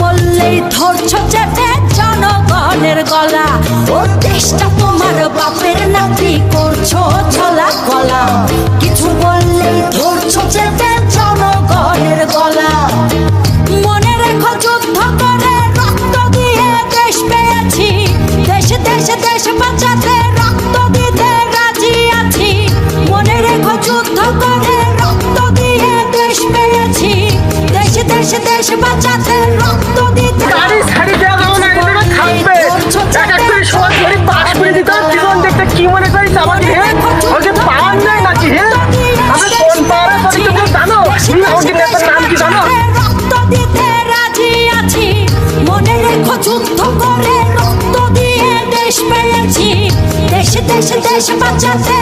বললেই ধরছ চেপে জনগণের গলা। ও দেশটা তোমার বাপের নাতি, করছো ছলা গলা। কিছু বললেই ধরছ চেপে জনগণের গলা। মনে রেখো যুদ্ধ করে রক্ত দিয়ে দেশ পেয়েছি, দেশে দেশে দেশ বাঁচাতে রক্ত দিতে রাজি আছি। মনে রেখো যুদ্ধ করে রক্ত দিয়ে দেশ পেয়েছি, দেশে দেশে দেশ বাঁচাতে রক্ত দিতে। কি মনে করিস আমাকে? ওকে পাওয়ার নাই নাকি? আমরা কোন পাড়া করি তুমি জানো? ওকে নেতার নাম কি জানো? রক্ত দিতে রাজি আছি। মনে রেখো যুদ্ধ করে রক্ত দিয়ে দেশ পেয়েছি, দেশে দেশে দেশ বাঁচাতে